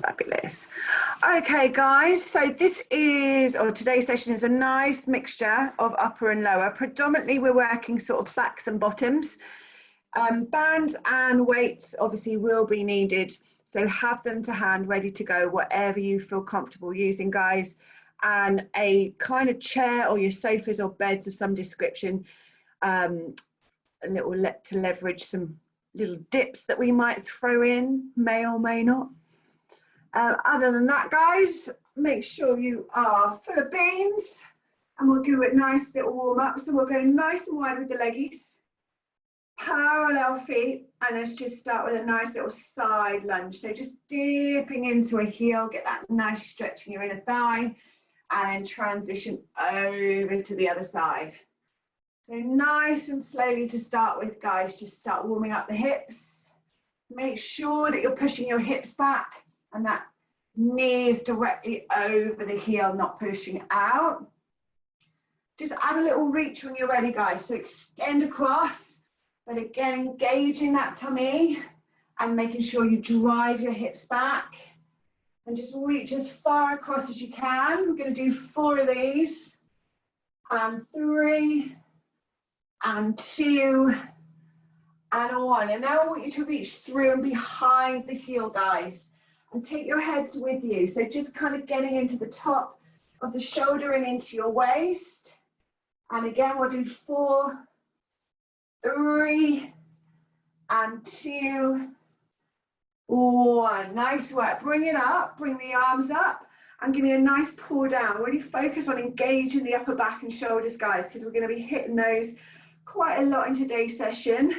Fabulous. Okay, guys, so this is, or today's session is a nice mixture of upper and lower. Predominantly, we're working sort of backs and bottoms. Bands and weights obviously will be needed, so have them to hand, ready to go, whatever you feel comfortable using, guys. And a kind of chair or your sofas or beds of some description, a little to leverage some little dips that we might throw in, may or may not. Other than that, guys, make sure you are full of beans, and we'll do a nice little warm up. So we'll go nice and wide with the leggies, parallel feet, and let's just start with a nice little side lunge. So just dipping into a heel, get that nice stretch in your inner thigh, and transition over to the other side. So nice and slowly to start with, guys, just start warming up the hips. Make sure that you're pushing your hips back and that knee is directly over the heel, not pushing out. Just add a little reach when you're ready, guys. So extend across, but again, engaging that tummy and making sure you drive your hips back. And just reach as far across as you can. We're going to do 4 of these. And 3, and 2, and 1. And now I want you to reach through and behind the heel, guys. And take your heads with you. So just kind of getting into the top of the shoulder and into your waist. And again, we'll do 4, 3, and 2, 1. Nice work. Bring it up, bring the arms up, and give me a nice pull down. Really focus on engaging the upper back and shoulders, guys, because we're going to be hitting those quite a lot in today's session.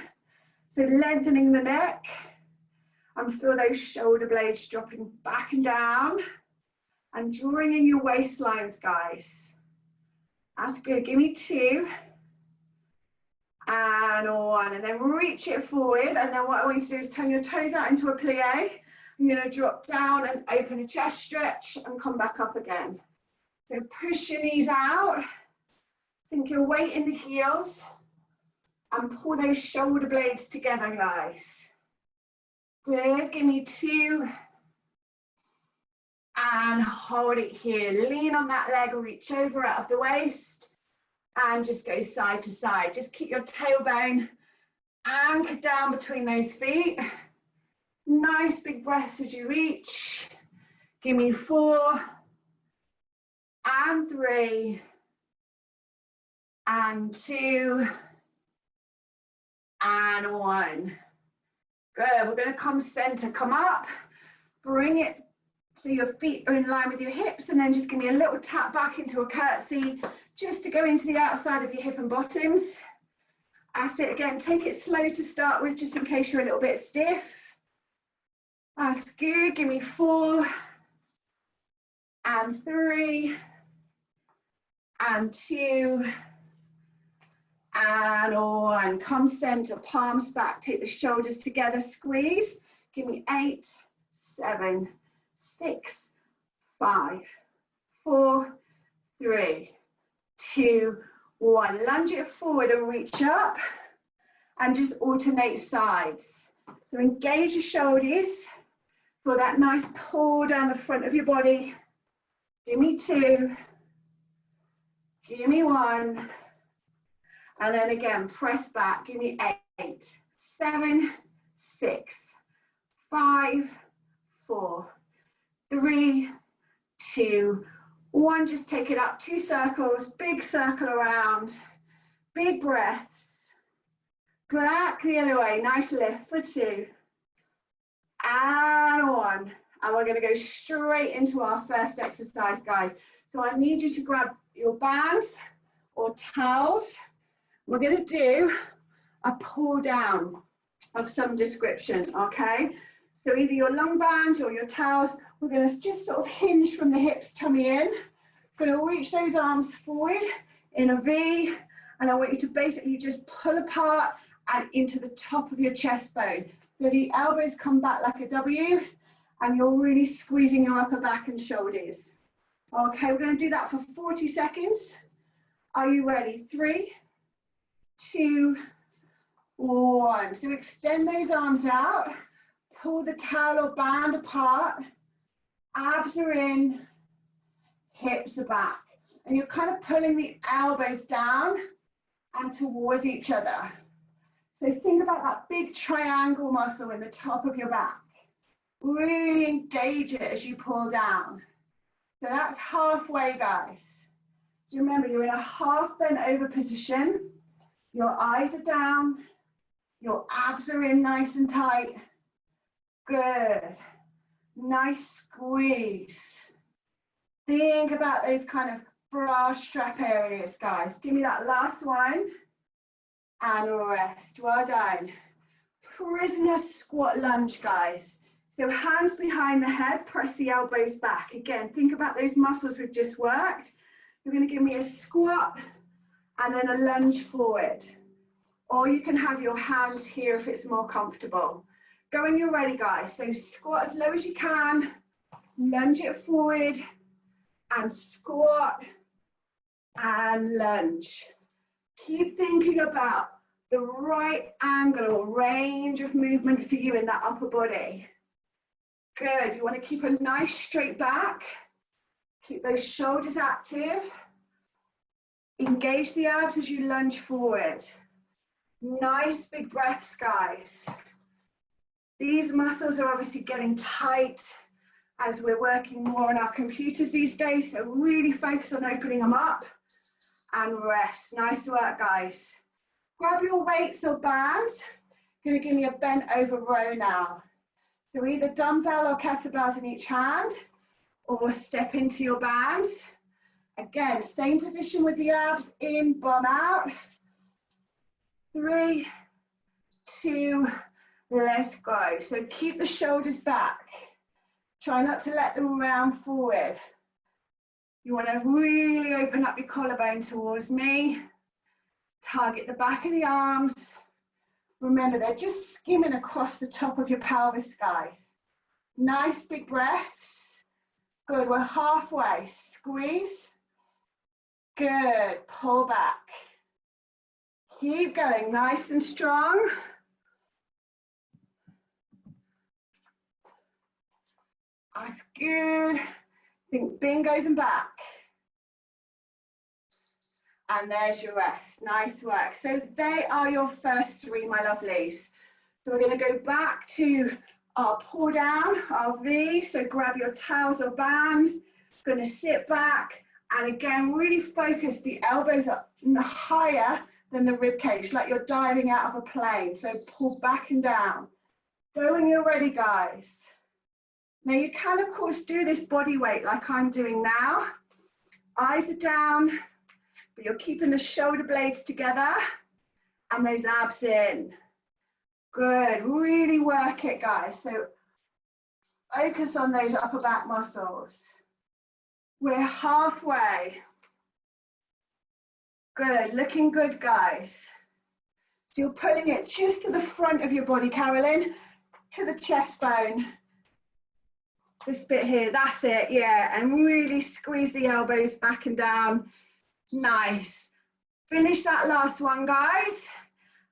So lengthening the neck, and feel those shoulder blades dropping back and down, and drawing in your waistlines, guys. That's good. Give me 2, and 1, and then reach it forward. And then what I want you to do is turn your toes out into a plie. You're going to drop down and open a chest stretch and come back up again. So push your knees out, sink your weight in the heels, and pull those shoulder blades together, guys. Good. Give me 2, and hold it here. Lean on that leg, reach over out of the waist, and just go side to side. Just keep your tailbone anchored down between those feet. Nice big breaths as you reach. Give me 4, and 3, and 2, and 1. Good. We're going to come center, come up, bring it so your feet are in line with your hips, and then just give me a little tap back into a curtsy, just to go into the outside of your hip and bottoms. That's it. Again, take it slow to start with, just in case you're a little bit stiff. That's good. Give me 4, and 3, and 2, and 1. Come center, palms back, take the shoulders together, squeeze. Give me 8, 7, 6, 5, 4, 3, 2, 1. Lunge it forward and reach up, and just alternate sides. So engage your shoulders for that nice pull down the front of your body. Give me 2, give me 1, and then again, press back. Give me 8, 7, 6, 5, 4, 3, 2, 1. Just take it up 2 circles, big circle around, big breaths. Back the other way, nice lift for 2, and 1. And we're going to go straight into our first exercise, guys. So I need you to grab your bands or towels. We're going to do a pull down of some description, okay? So either your long bands or your towels, we're going to just sort of hinge from the hips, tummy in. Going to reach those arms forward in a V, and I want you to basically just pull apart and into the top of your chest bone. So the elbows come back like a W, and you're really squeezing your upper back and shoulders. Okay, we're going to do that for 40 seconds. Are you ready? 3, 2, 1. So extend those arms out, pull the towel or band apart, Abs are in, hips are back. And you're kind of pulling the elbows down and towards each other. So think about that big triangle muscle in the top of your back. Really engage it as you pull down. So that's halfway, guys. So remember, you're in a half bent over position. Your eyes are down. Your abs are in nice and tight. Good. Nice squeeze. Think about those kind of bra strap areas, guys. Give me that last one. And rest. Well done. Prisoner squat lunge, guys. So hands behind the head, press the elbows back. Again, think about those muscles we've just worked. You're going to give me a squat and then a lunge forward. Or you can have your hands here if it's more comfortable. Go when you're ready, guys. So squat as low as you can, lunge it forward, and squat and lunge. Keep thinking about the right angle or range of movement for you in that upper body. Good. You want to keep a nice straight back. Keep those shoulders active. Engage the abs as you lunge forward. Nice big breaths, guys. These muscles are obviously getting tight as we're working more on our computers these days, so really focus on opening them up and rest. Nice work, guys. Grab your weights or bands. You're going to give me a bent over row now. So either dumbbell or kettlebells in each hand, or step into your bands. Again, same position with the abs in, bum out. 3, 2, let's go. So keep the shoulders back. Try not to let them round forward. You want to really open up your collarbone towards me. Target the back of the arms. Remember, they're just skimming across the top of your pelvis, guys. Nice big breaths. Good, we're halfway. Squeeze. Good, pull back. Keep going, nice and strong. That's good. Think bingos and back. And there's your rest. Nice work. So they are your first 3, my lovelies. So we're going to go back to our pull down, our V. So grab your towels or bands. Going to sit back. And again, really focus. The elbows are higher than the rib cage, like you're diving out of a plane. So pull back and down. Go when you're ready, guys. Now you can, of course, do this body weight like I'm doing now. Eyes are down, but you're keeping the shoulder blades together and those abs in. Good, really work it, guys. So focus on those upper back muscles. We're halfway. Good, looking good, guys. So you're pulling it just to the front of your body, Carolyn, to the chest bone. This bit here, that's it, yeah. And really squeeze the elbows back and down. Nice. Finish that last one, guys.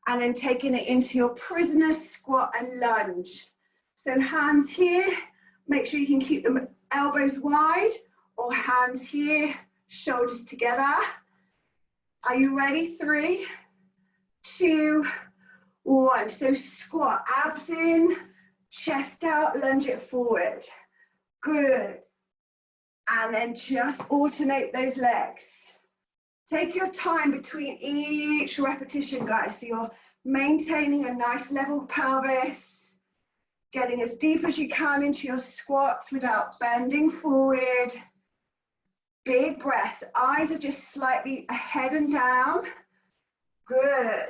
And then taking it into your prisoner squat and lunge. So hands here, make sure you can keep them elbows wide, or hands here, shoulders together. Are you ready? 3, 2, 1. So squat, abs in, chest out, lunge it forward. Good. And then just alternate those legs. Take your time between each repetition, guys. So you're maintaining a nice level pelvis, getting as deep as you can into your squats without bending forward. Big breath. Eyes are just slightly ahead and down. Good.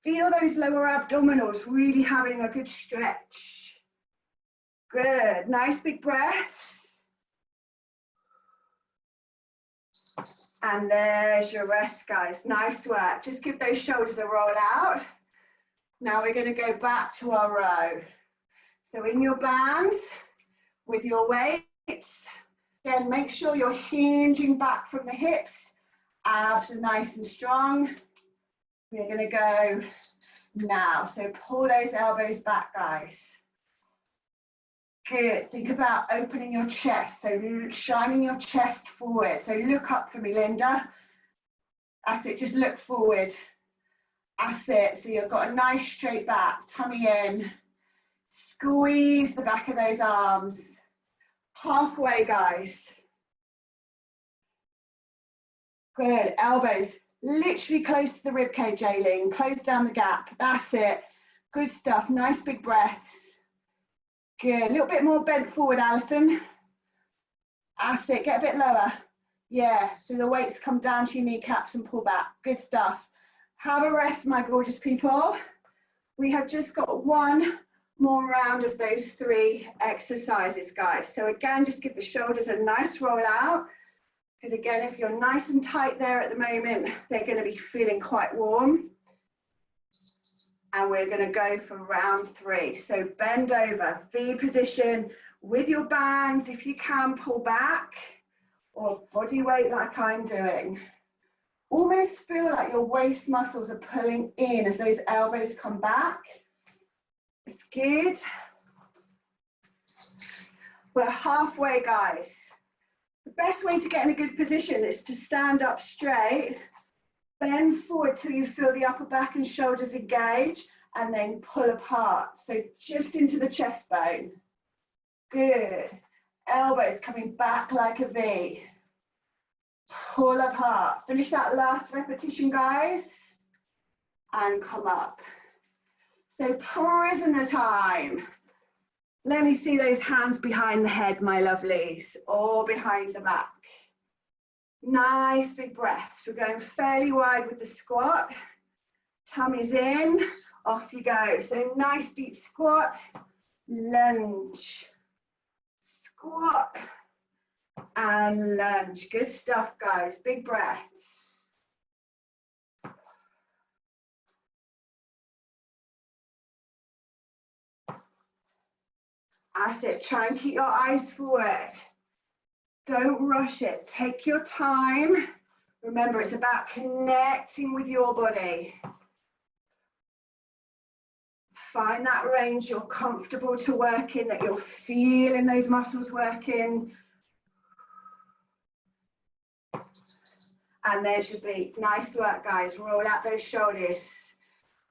Feel those lower abdominals really having a good stretch. Good, nice big breaths. And there's your rest, guys. Nice work. Just give those shoulders a roll out. Now we're going to go back to our row. So in your bands, with your weights, again, make sure you're hinging back from the hips. Abs are nice and strong. We're going to go now. So pull those elbows back, guys. Good. Think about opening your chest, so shining your chest forward. So look up for me, Linda. That's it, just look forward. That's it. So you've got a nice straight back, tummy in. Squeeze the back of those arms. Halfway, guys. Good. Elbows literally close to the rib cage, Aileen. Close down the gap. That's it. Good stuff. Nice big breaths. Good. A little bit more bent forward, Alison. That's it. Get a bit lower. Yeah. So the weights come down to your kneecaps and pull back. Good stuff. Have a rest, my gorgeous people. We have just got one more round of those 3 exercises, guys. So again, just give the shoulders a nice roll out. Because again, if you're nice and tight there at the moment, they're going to be feeling quite warm. And we're going to go for round 3. So bend over, V position with your bands. If you can, pull back or body weight like I'm doing. Almost feel like your waist muscles are pulling in as those elbows come back. It's good. We're halfway, guys. The best way to get in a good position is to stand up straight, bend forward till you feel the upper back and shoulders engage, and then pull apart. So just into the chest bone. Good. Elbows coming back like a V. Pull apart. Finish that last repetition, guys. And come up. So prisoner time. Let me see those hands behind the head, my lovelies, or behind the back. Nice big breaths. We're going fairly wide with the squat. Tummy's in, off you go. So nice deep squat, lunge, squat, and lunge. Good stuff, guys. Big breaths. That's it. Try and keep your eyes forward. Don't rush it. Take your time. Remember, it's about connecting with your body. Find that range you're comfortable to work in, that you're feeling those muscles working. And there's your beat. Nice work, guys. Roll out those shoulders.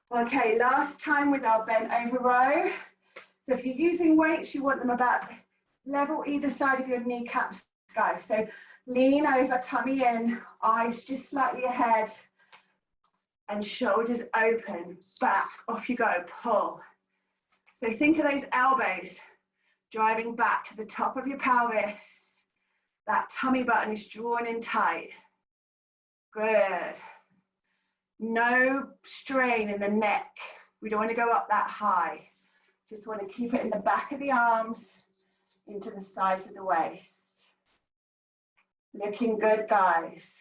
Okay, last time with our bent over row. So if you're using weights, you want them about level either side of your kneecaps, guys. So lean over, tummy in, eyes just slightly ahead, and shoulders open, back, off you go, pull. So think of those elbows driving back to the top of your pelvis. That tummy button is drawn in tight. Good. No strain in the neck. We don't want to go up that high. Just want to keep it in the back of the arms, into the sides of the waist. Looking good, guys.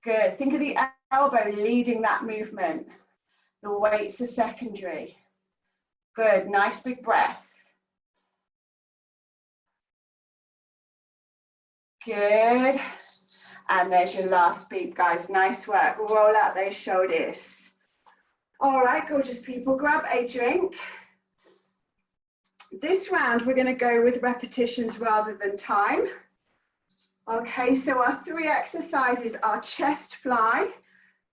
Good. Think of the elbow leading that movement. The weights are secondary. Good. Nice big breath. Good. And there's your last beat, guys. Nice work. Roll out those shoulders. All right, gorgeous people, grab a drink. This round, we're going to go with repetitions rather than time. Okay, so our 3 exercises are chest fly.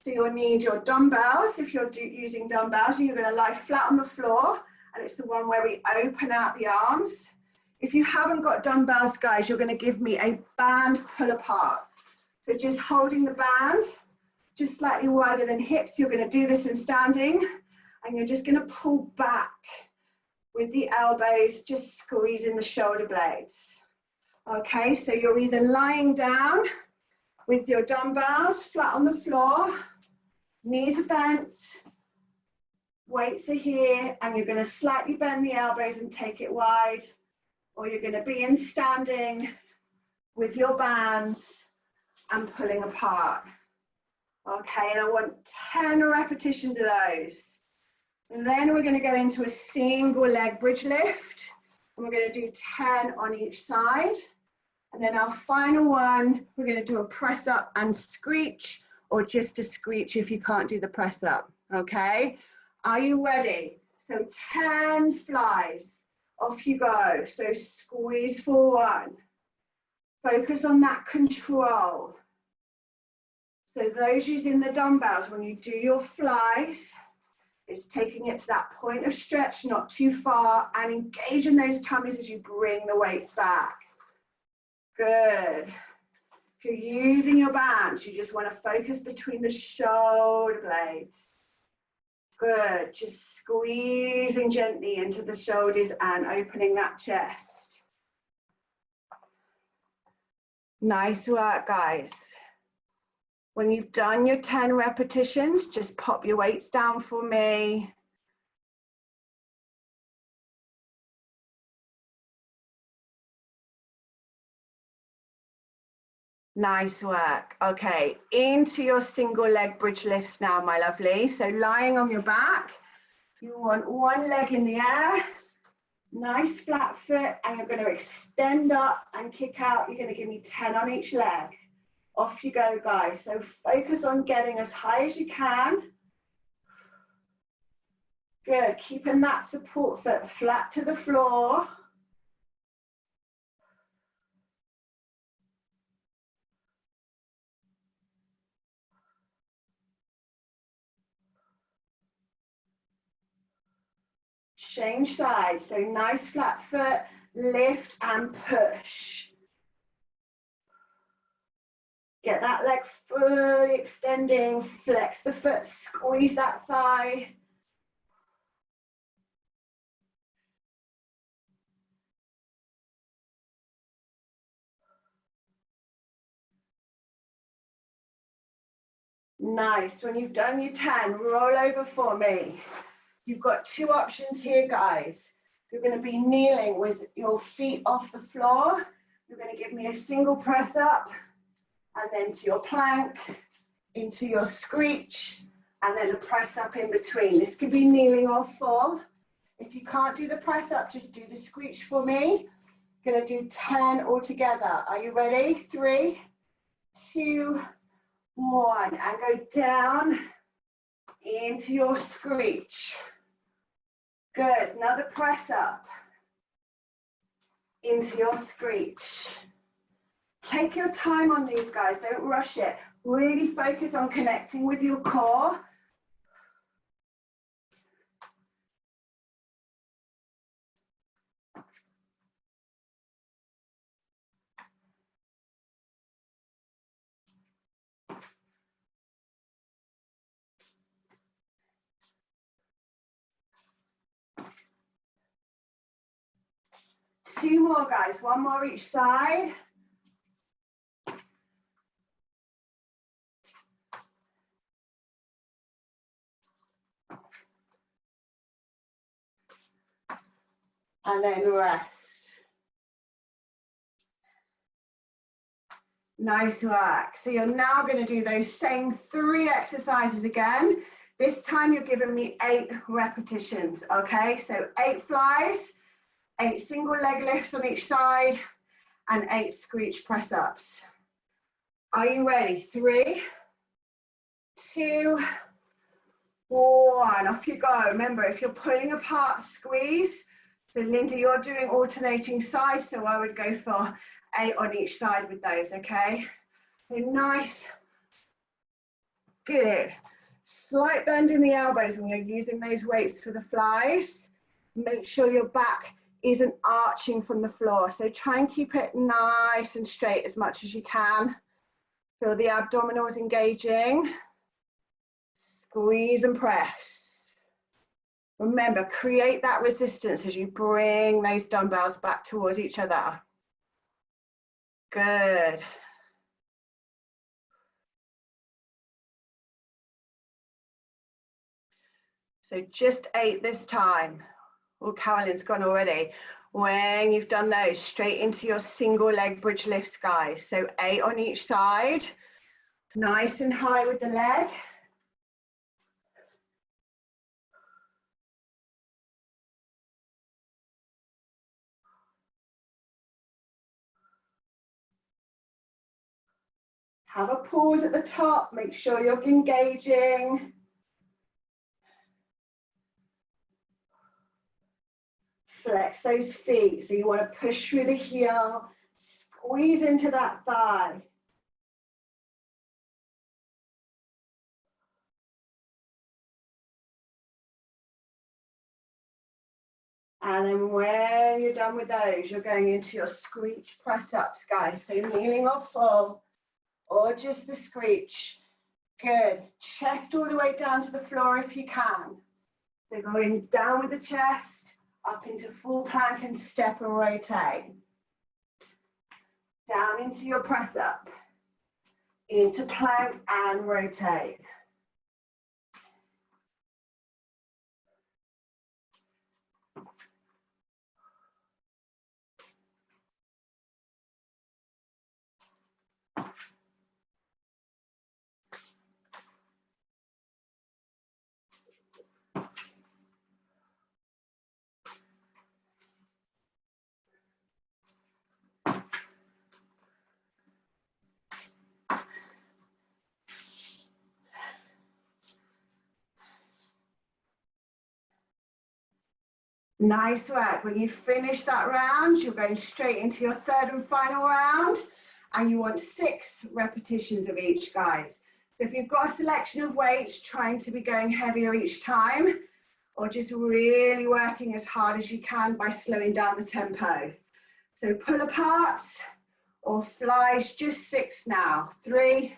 So you'll need your dumbbells. If you're using dumbbells, you're going to lie flat on the floor, and it's the one where we open out the arms. If you haven't got dumbbells, guys, you're going to give me a band pull apart. So just holding the band, just slightly wider than hips. You're going to do this in standing, and you're just going to pull back with the elbows, just squeezing the shoulder blades. Okay, so you're either lying down with your dumbbells flat on the floor, knees are bent, weights are here, and you're going to slightly bend the elbows and take it wide, or you're going to be in standing with your bands and pulling apart. Okay, and I want 10 repetitions of those. And then we're going to go into a single leg bridge lift, and we're going to do 10 on each side. And then our final one, we're going to do a press up and screech, or just a screech if you can't do the press up. Okay, are you ready? So 10 flies Off you go. So squeeze for 1. Focus on that control. So those using the dumbbells, when you do your flies, it's taking it to that point of stretch, not too far, and engaging those tummies as you bring the weights back. Good. If you're using your bands, you just want to focus between the shoulder blades. Good. Just squeezing gently into the shoulders and opening that chest. Nice work, guys. When you've done your 10 repetitions, just pop your weights down for me. Nice work. Okay, into your single leg bridge lifts now, my lovely. So lying on your back, you want one leg in the air, nice flat foot, and you're going to extend up and kick out. You're going to give me 10 on each leg. Off you go, guys. So focus on getting as high as you can. Good, keeping that support foot flat to the floor. Change sides, so nice flat foot, lift and push. Get that leg fully extending, flex the foot, squeeze that thigh. Nice, when you've done your 10, roll over for me. You've got 2 options here, guys. You're going to be kneeling with your feet off the floor. You're going to give me a single press up, and then to your plank, into your screech, and then a press up in between. This could be kneeling or full. If you can't do the press up, just do the screech for me. Going to do 10 all together. Are you ready? 3, 2, 1, and go down into your screech. Good, another press up into your screech. Take your time on these, guys, don't rush it. Really focus on connecting with your core. Two more, guys, 1 more each side. And then rest. Nice work. So you're now going to do those same 3 exercises again. This time you're giving me 8 repetitions, okay? So 8 flies, 8 single leg lifts on each side, and 8 screech press ups. Are you ready? 3, 2, 1. Off you go. Remember, if you're pulling apart, squeeze. So Linda, you're doing alternating sides, so I would go for 8 on each side with those, okay? So nice. Good. Slight bend in the elbows when you're using those weights for the flies. Make sure your back isn't arching from the floor. So try and keep it nice and straight as much as you can. Feel the abdominals engaging. Squeeze and press. Remember, create that resistance as you bring those dumbbells back towards each other. Good. So just 8 this time. Oh, Carolyn's gone already. When you've done those, straight into your single leg bridge lifts, guys. So 8 on each side. Nice and high with the leg. Have a pause at the top. Make sure you're engaging. Flex those feet. So you want to push through the heel, squeeze into that thigh. And then when you're done with those, you're going into your screech press-ups, guys. So kneeling or full, or just the screech. Good. Chest all the way down to the floor if you can. So going down with the chest, up into full plank and step and rotate. Down into your press-up. Into plank and rotate. Nice work. When you finish that round, you're going straight into your third and final round, and you want 6 repetitions of each, guys. So if you've got a selection of weights, trying to be going heavier each time, or just really working as hard as you can by slowing down the tempo. So pull aparts or flies, just 6 now. 3,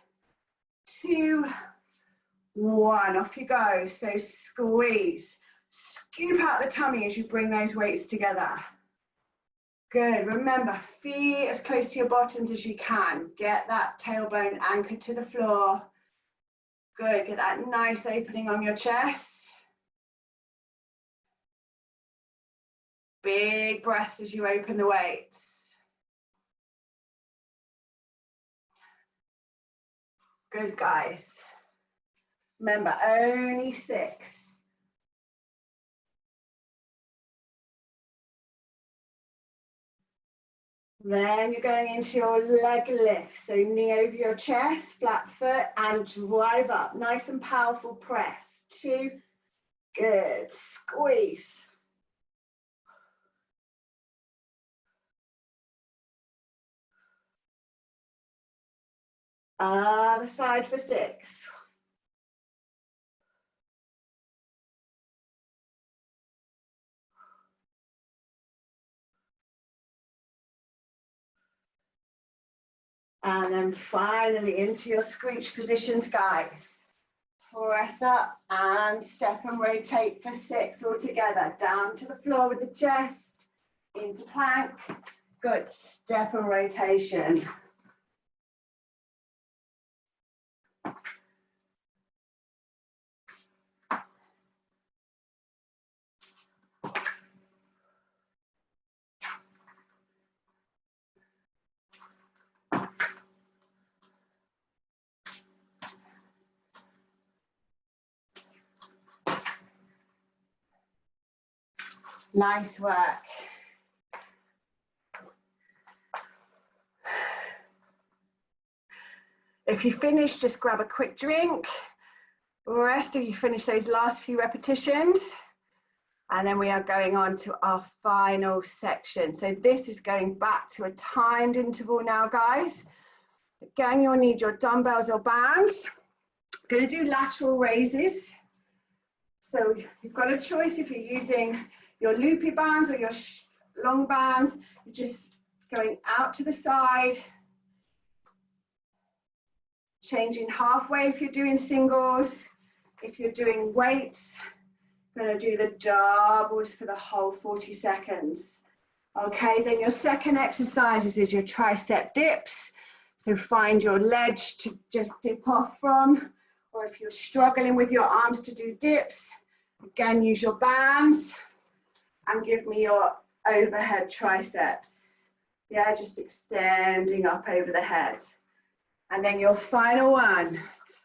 2, 1, off you go. So squeeze. Scoop out the tummy as you bring those weights together. Good. Remember, feet as close to your bottoms as you can. Get that tailbone anchored to the floor. Good. Get that nice opening on your chest. Big breaths as you open the weights. Good, guys. Remember, only 6. Then you're going into your leg lift. So knee over your chest, flat foot, and drive up. Nice and powerful press. 2, good. Squeeze. Other side for 6. And then finally into your screech positions, guys. Press up and step and rotate for 6 all together. Down to the floor with the chest, into plank. Good, step and rotation. Nice work. If you finish, just grab a quick drink. Rest if you finish those last few repetitions. And then we are going on to our final section. So this is going back to a timed interval now, guys. Again, you'll need your dumbbells or bands. Going to do lateral raises. So you've got a choice if you're using your loopy bands or your long bands. You're just going out to the side, changing halfway if you're doing singles. If you're doing weights, going to do the doubles for the whole 40 seconds. Okay, then your second exercise is your tricep dips. So find your ledge to just dip off from, or if you're struggling with your arms to do dips, again, use your bands and give me your overhead triceps. Yeah, just extending up over the head. And then your final one,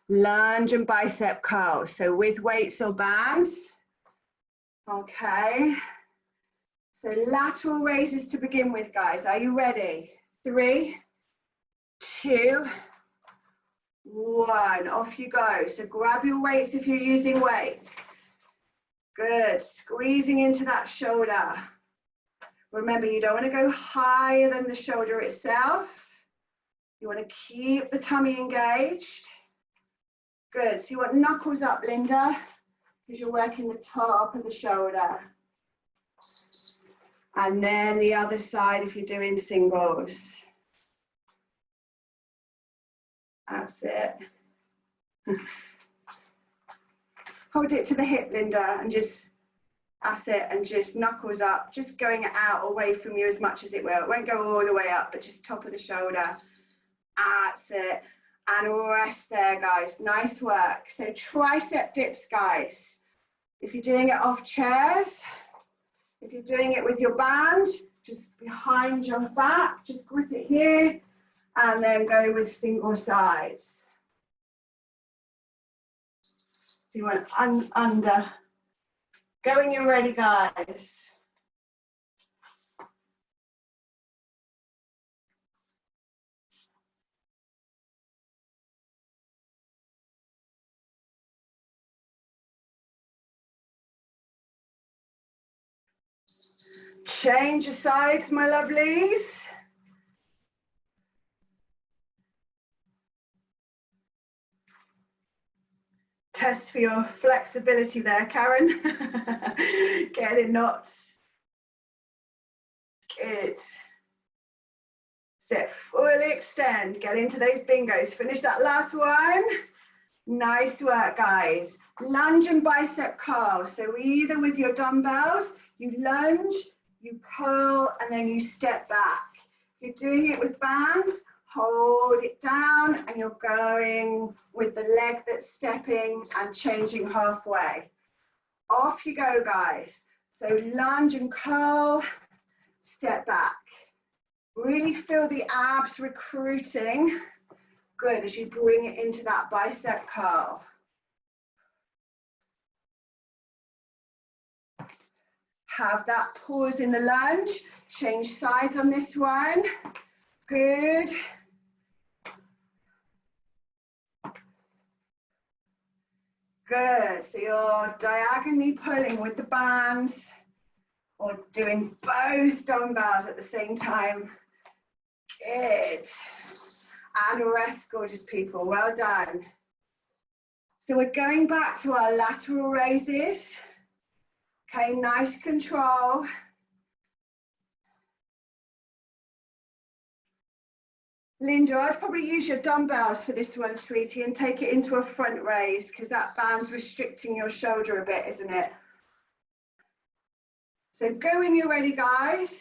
lunge and bicep curls. So with weights or bands. Okay. So lateral raises to begin with, guys. Are you ready? 3, 2, 1. Off you go. So grab your weights if you're using weights. Good. Squeezing into that shoulder. Remember, you don't want to go higher than the shoulder itself. You want to keep the tummy engaged. Good. So you want knuckles up, Linda, because you're working the top of the shoulder. And then the other side if you're doing singles. That's it. Hold it to the hip, Linda, and just, that's it, and just knuckles up, just going out away from you as much as it will. It won't go all the way up, but just top of the shoulder. That's it. And rest there, guys. Nice work. So tricep dips, guys. If you're doing it off chairs, if you're doing it with your band, just behind your back, just grip it here, and then go with single sides. So you want under. Go when you're ready, guys. Change your sides, my lovelies. Test for your flexibility there, Karen. Get in knots. Good. Sit, fully extend. Get into those bingos. Finish that last one. Nice work, guys. Lunge and bicep curl. So either with your dumbbells, you lunge, you curl, and then you step back. If you're doing it with bands, hold it down, and you're going with the leg that's stepping and changing halfway. Off you go, guys. So lunge and curl, step back. Really feel the abs recruiting. Good, as you bring it into that bicep curl. Have that pause in the lunge. Change sides on this one. Good. Good, so you're diagonally pulling with the bands or doing both dumbbells at the same time. Good. And rest, gorgeous people, well done. So we're going back to our lateral raises. Okay, nice control. Linda, I'd probably use your dumbbells for this one, sweetie, and take it into a front raise because that band's restricting your shoulder a bit, isn't it? So go when you're ready, guys.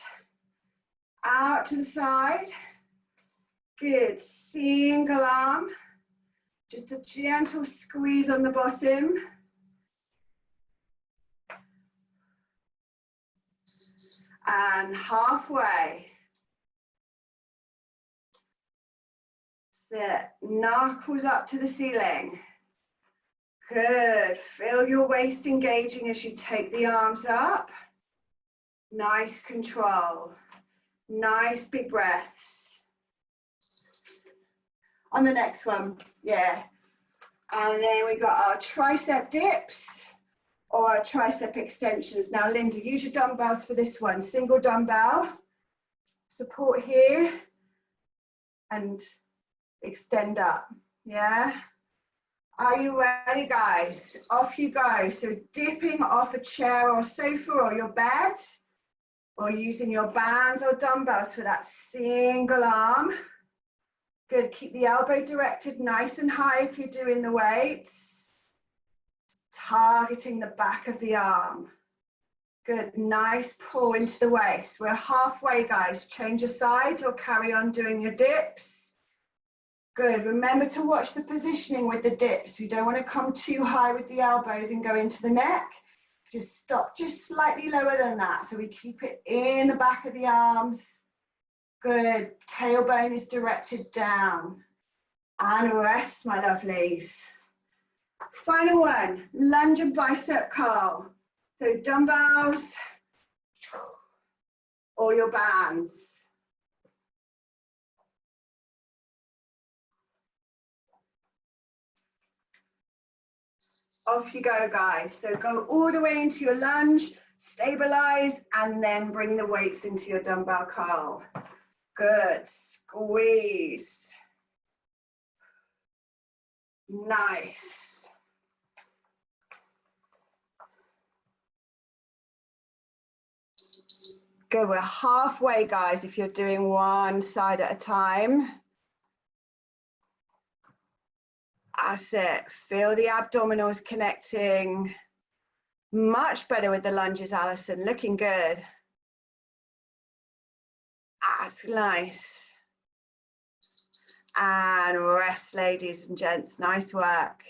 Out to the side. Good, single arm. Just a gentle squeeze on the bottom. And halfway. Sit, knuckles up to the ceiling. Good, feel your waist engaging as you take the arms up. Nice control, nice big breaths. On the next one, yeah. And then we got our tricep dips or our tricep extensions. Now Linda, use your dumbbells for this one. Single dumbbell, support here and extend up, yeah? Are you ready, guys? Off you go. So dipping off a chair or sofa or your bed, or using your bands or dumbbells for that single arm. Good, keep the elbow directed nice and high if you're doing the weights. Targeting the back of the arm. Good, nice pull into the waist. We're halfway, guys. Change your sides or carry on doing your dips. Good, remember to watch the positioning with the dips. You don't want to come too high with the elbows and go into the neck. Just stop just slightly lower than that. So we keep it in the back of the arms. Good, tailbone is directed down. And rest, my lovelies. Final one, lunge and bicep curl. So dumbbells or your bands. Off you go, guys. So go all the way into your lunge, Stabilize and then bring the weights into your dumbbell curl. Good, squeeze. Nice. Good, we're halfway, guys, if you're doing one side at a time. That's it. Feel the abdominals connecting. Much better with the lunges, Alison. Looking good. That's nice. And rest, ladies and gents. Nice work.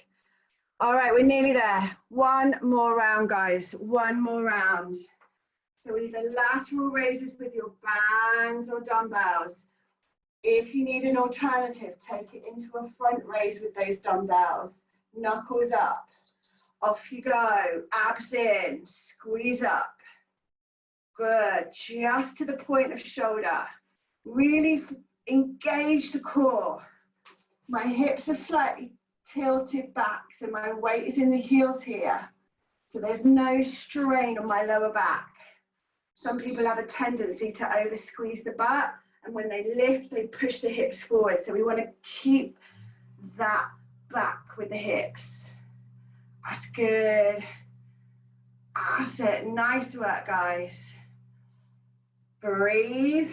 All right, we're nearly there. One more round, guys. One more round. So either lateral raises with your bands or dumbbells. If you need an alternative, take it into a front raise with those dumbbells. Knuckles up. Off you go. Abs in. Squeeze up. Good. Just to the point of shoulder. Really engage the core. My hips are slightly tilted back, so my weight is in the heels here. So there's no strain on my lower back. Some people have a tendency to over squeeze the butt, and when they lift, they push the hips forward. So we want to keep that back with the hips. That's good. That's it. Nice work, guys. Breathe.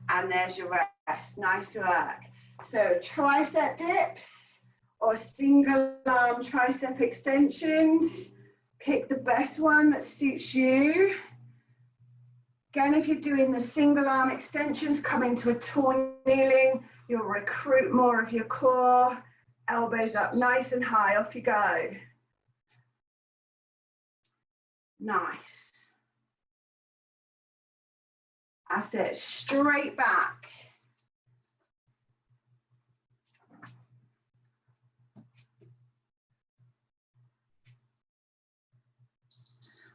And there's your rest. Nice work. So tricep dips or single arm tricep extensions. Pick the best one that suits you. Again, if you're doing the single arm extensions, coming to a tall kneeling, you'll recruit more of your core. Elbows up nice and high. Off you go. Nice. That's it. Straight back.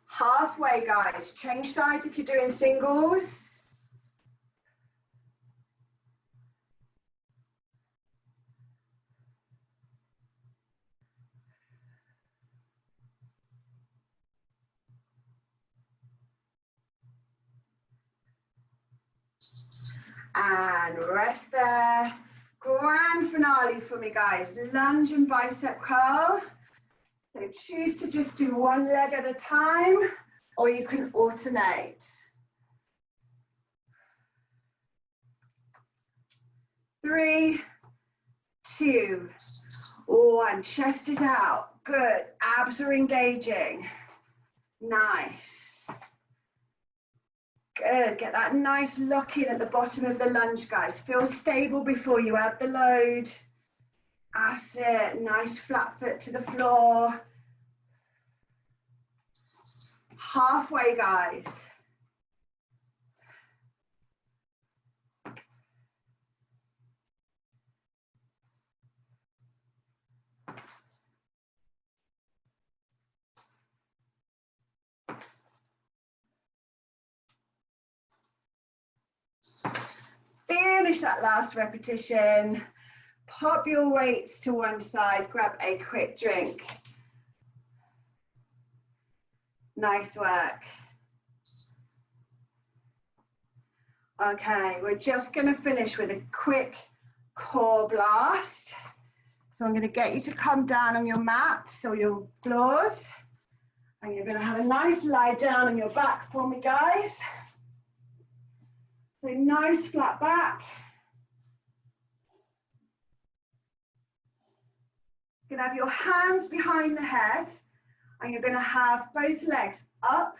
Halfway, guys. Change sides if you're doing singles. And rest there. Grand finale for me, guys. Lunge and bicep curl. So choose to just do one leg at a time, or you can alternate. 3, 2, 1. Chest is out. Good. Abs are engaging. Nice. Good. Get that nice lock in at the bottom of the lunge, guys. Feel stable before you add the load. That's it. Nice flat foot to the floor. Halfway, guys. Finish that last repetition. Pop your weights to one side, grab a quick drink. Nice work. Okay, we're just going to finish with a quick core blast. So I'm going to get you to come down on your mats or your floors. And you're going to have a nice lie down on your back for me, guys. So nice flat back. You're going to have your hands behind the head, and you're going to have both legs up.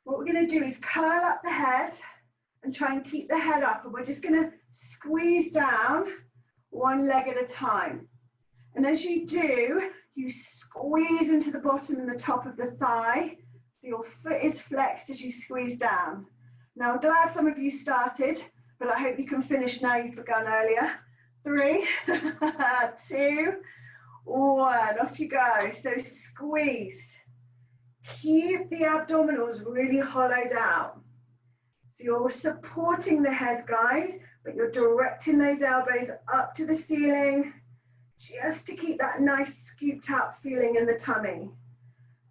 What we're going to do is curl up the head and try and keep the head up, and we're just going to squeeze down one leg at a time. And as you do, you squeeze into the bottom and the top of the thigh, so your foot is flexed as you squeeze down. Now, I'm glad some of you started, but I hope you can finish now. You've begun earlier. 3, 2, 1. Off you go. So squeeze. Keep the abdominals really hollowed out. So you're supporting the head, guys, but you're directing those elbows up to the ceiling, just to keep that nice scooped out feeling in the tummy.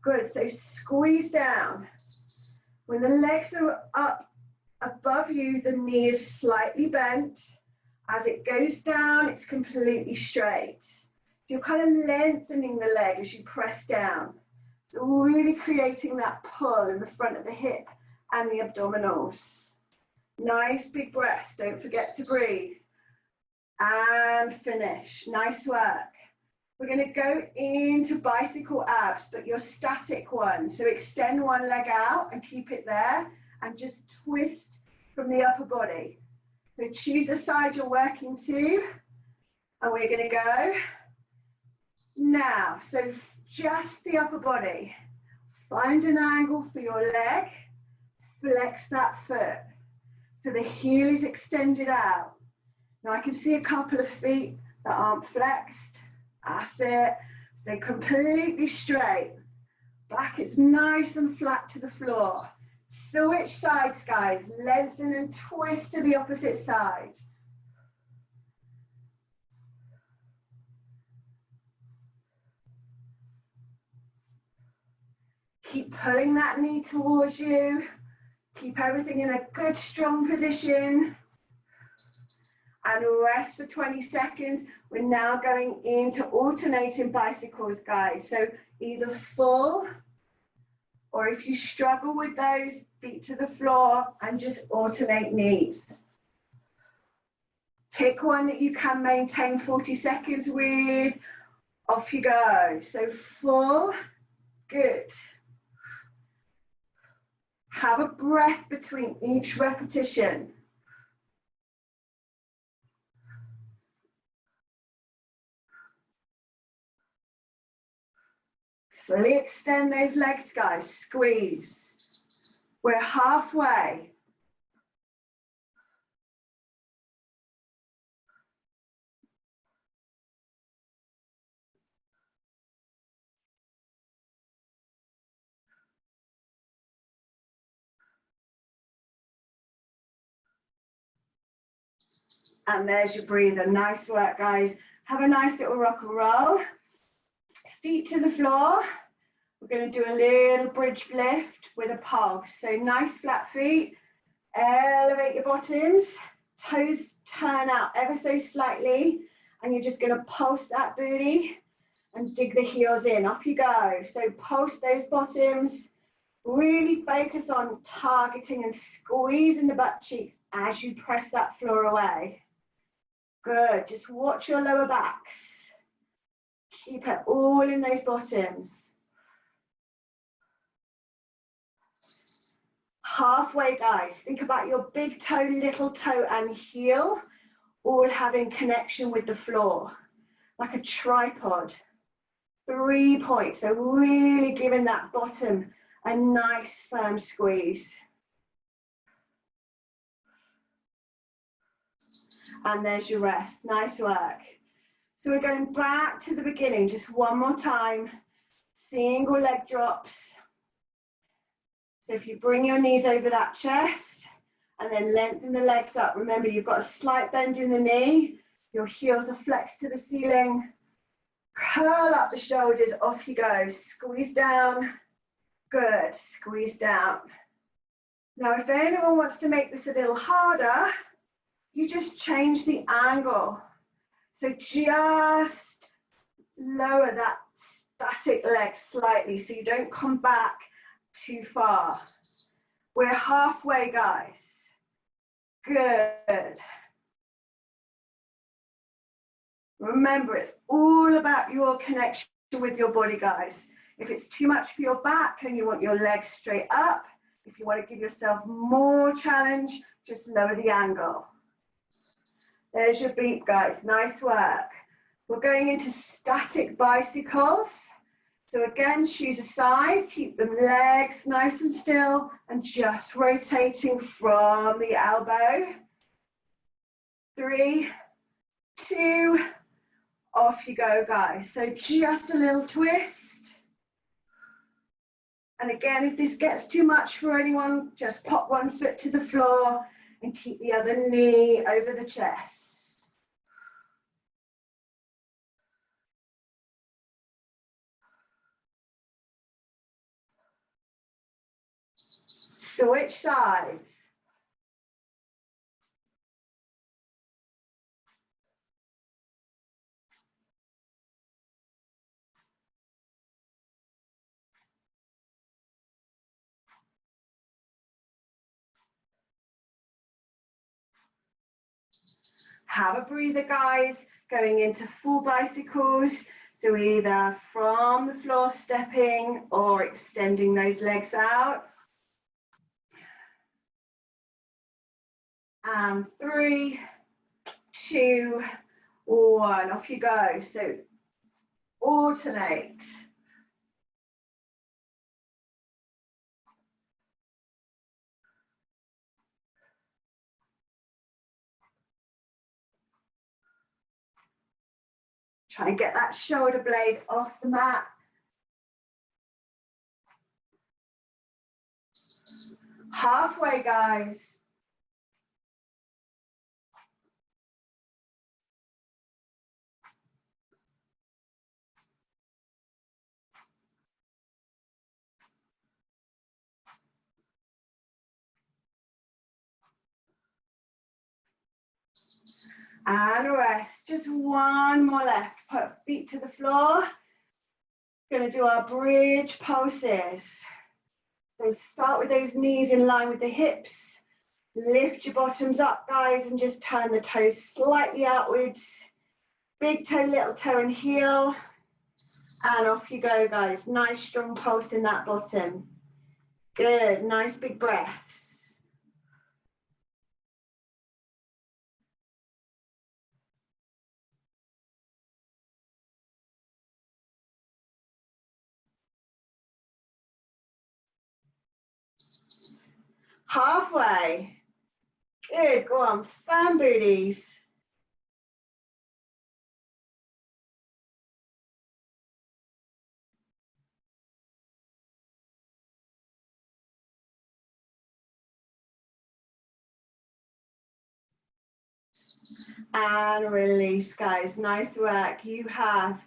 Good, so squeeze down. When the legs are up above you, the knee is slightly bent. As it goes down, it's completely straight. So you're kind of lengthening the leg as you press down. So really creating that pull in the front of the hip and the abdominals. Nice big breaths, don't forget to breathe. And finish, nice work. We're going to go into bicycle abs, but your static one. So extend one leg out and keep it there and just twist from the upper body. So choose a side you're working to, and we're going to go now. So just the upper body. Find an angle for your leg, flex that foot. So the heel is extended out. Now I can see a couple of feet that aren't flexed. That's it. So completely straight. Back is nice and flat to the floor. Switch sides, guys. Lengthen and twist to the opposite side. Keep pulling that knee towards you. Keep everything in a good, strong position. And rest for 20 seconds. We're now going into alternating bicycles, guys. So either full, or if you struggle with those, feet to the floor and just alternate knees. Pick one that you can maintain 40 seconds with. Off you go. So full, good. Have a breath between each repetition. Fully extend those legs, guys. Squeeze. We're halfway. And there's your breather. Nice work, guys. Have a nice little rock and roll. Feet to the floor. We're going to do a little bridge lift with a pulse. So nice flat feet. Elevate your bottoms. Toes turn out ever so slightly. And you're just going to pulse that booty and dig the heels in. Off you go. So pulse those bottoms. Really focus on targeting and squeezing the butt cheeks as you press that floor away. Good. Just watch your lower backs. Keep it all in those bottoms. Halfway, guys. Think about your big toe, little toe, and heel all having connection with the floor, like a tripod. 3 points. So really giving that bottom a nice firm squeeze. And there's your rest. Nice work. So we're going back to the beginning, just one more time. Single leg drops. So if you bring your knees over that chest and then lengthen the legs up, remember you've got a slight bend in the knee. Your heels are flexed to the ceiling. Curl up the shoulders, off you go. Squeeze down. Good, squeeze down. Now if anyone wants to make this a little harder, you just change the angle. So just lower that static leg slightly so you don't come back too far. We're halfway, guys. Good. Remember, it's all about your connection with your body, guys. If it's too much for your back and you want your legs straight up, if you want to give yourself more challenge, just lower the angle. There's your beat, guys. Nice work. We're going into static bicycles. So again, choose a side, keep the legs nice and still, and just rotating from the elbow. 3, 2, off you go, guys. So just a little twist. And again, if this gets too much for anyone, just pop one foot to the floor and keep the other knee over the chest. Switch sides. Have a breather, guys, going into full bicycles. So either from the floor stepping or extending those legs out. And 3, 2, 1, off you go. So alternate. Try and get that shoulder blade off the mat. Halfway, guys. And rest. Just one more left. Put feet to the floor. Going to do our bridge pulses. So start with those knees in line with the hips. Lift your bottoms up, guys, and just turn the toes slightly outwards. Big toe, little toe, and heel. And off you go, guys. Nice strong pulse in that bottom. Good. Nice big breaths. Halfway. Good, go on, firm booties. And release, guys. Nice work. You have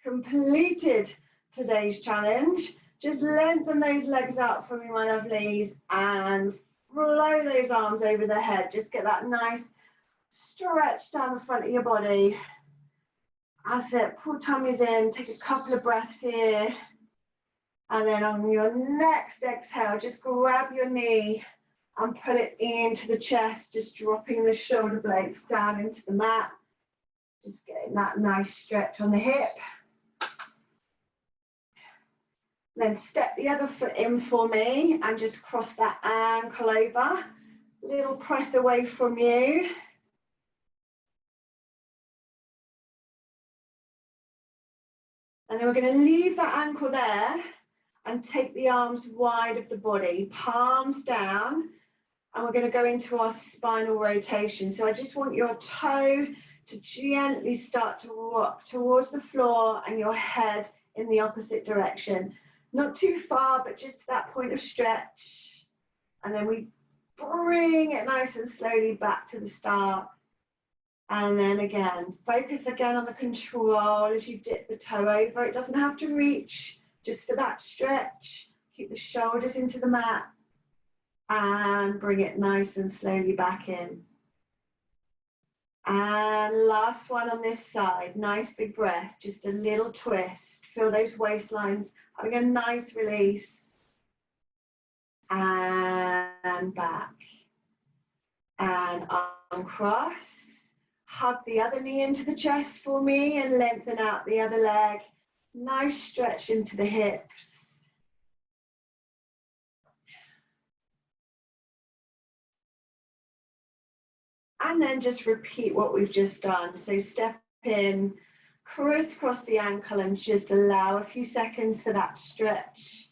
completed today's challenge. Just lengthen those legs out for me, my lovelies, and flow those arms over the head. Just get that nice stretch down the front of your body. That's it. Pull tummies in. Take a couple of breaths here. And then on your next exhale, just grab your knee and pull it into the chest, just dropping the shoulder blades down into the mat. Just getting that nice stretch on the hip. Then step the other foot in for me and just cross that ankle over. Little press away from you. And then we're going to leave that ankle there and take the arms wide of the body, palms down, and we're going to go into our spinal rotation. So I just want your toe to gently start to rock towards the floor and your head in the opposite direction. Not too far, but just to that point of stretch. And then we bring it nice and slowly back to the start. And then again, focus again on the control as you dip the toe over. It doesn't have to reach, just for that stretch. Keep the shoulders into the mat and bring it nice and slowly back in. And last one on this side, nice big breath, just a little twist. Feel those waistlines, having a nice release. And back. And uncross. Hug the other knee into the chest for me and lengthen out the other leg. Nice stretch into the hips. And then just repeat what we've just done. So step in, crisscross the ankle and just allow a few seconds for that stretch.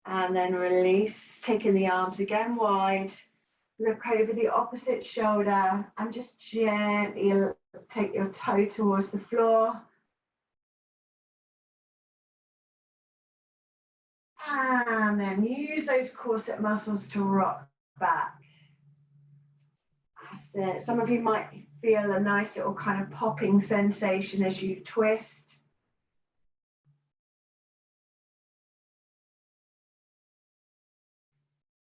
And then release, taking the arms again wide. Look over the opposite shoulder and just gently take your toe towards the floor. And then use those corset muscles to rock back. That's it. Some of you might feel a nice little kind of popping sensation as you twist.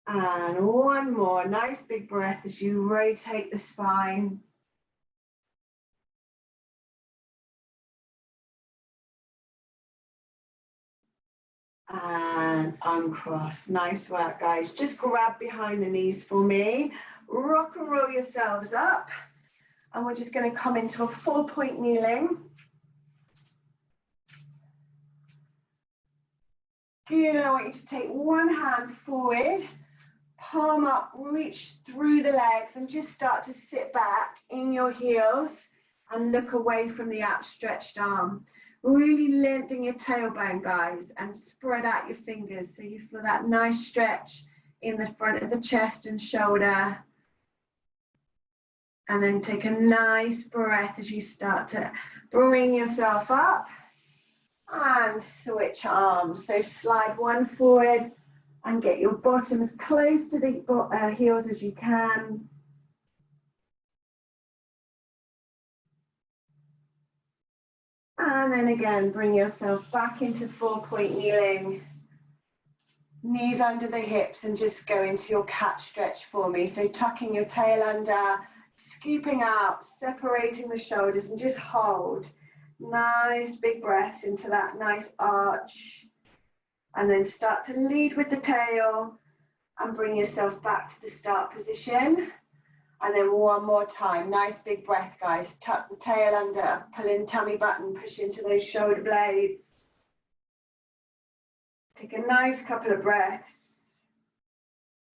And one more nice big breath as you rotate the spine. And uncross. Nice work, guys. Just grab behind the knees for me. Rock and roll yourselves up. And we're just going to come into a 4-point kneeling. Good, and I want you to take one hand forward, palm up, reach through the legs, and just start to sit back in your heels and look away from the outstretched arm. Really lengthen your tailbone, guys, and spread out your fingers so you feel that nice stretch in the front of the chest and shoulder. And then take a nice breath as you start to bring yourself up and switch arms. So slide one forward and get your bottom as close to the heels as you can. And then again, bring yourself back into 4-point kneeling. Knees under the hips and just go into your cat stretch for me. So tucking your tail under, scooping out, separating the shoulders, and just hold. Nice big breaths into that nice arch. And then start to lead with the tail and bring yourself back to the start position. And then one more time, nice big breath, guys. Tuck the tail under, pull in tummy button, push into those shoulder blades. Take a nice couple of breaths.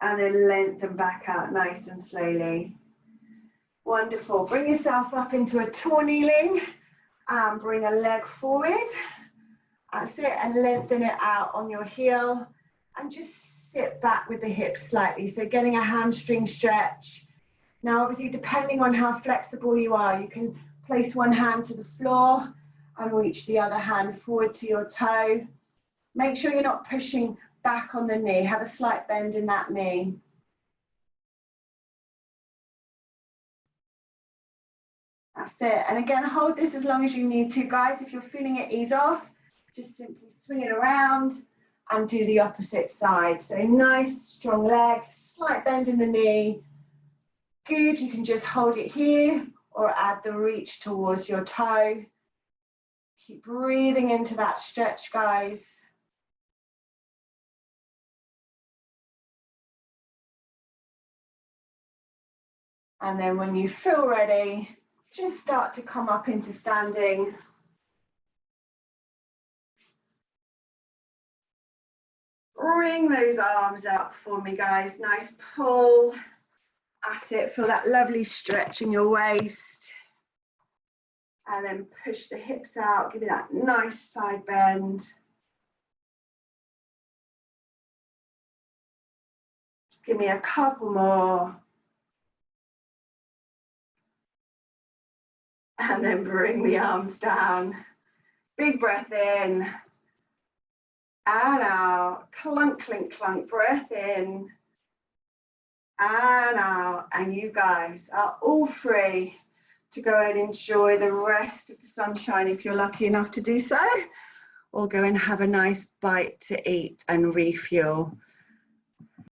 And then lengthen back out nice and slowly. Wonderful. Bring yourself up into a tall kneeling and bring a leg forward. That's it, and lengthen it out on your heel. And just sit back with the hips slightly. So getting a hamstring stretch. Now, obviously, depending on how flexible you are, you can place one hand to the floor and reach the other hand forward to your toe. Make sure you're not pushing back on the knee. Have a slight bend in that knee. That's it. And again, hold this as long as you need to, guys. If you're feeling it ease off, just simply swing it around and do the opposite side. So nice, strong leg, slight bend in the knee. Good, you can just hold it here or add the reach towards your toe. Keep breathing into that stretch, guys. And then when you feel ready, just start to come up into standing. Bring those arms out for me, guys. Nice pull. That's it. Feel that lovely stretch in your waist. And then push the hips out. Give me that nice side bend. Just give me a couple more. And then bring the arms down. Big breath in. And out. Clunk, clink, clunk. Breath in. And out. And you guys are all free to go and enjoy the rest of the sunshine if you're lucky enough to do so, or go and have a nice bite to eat and refuel.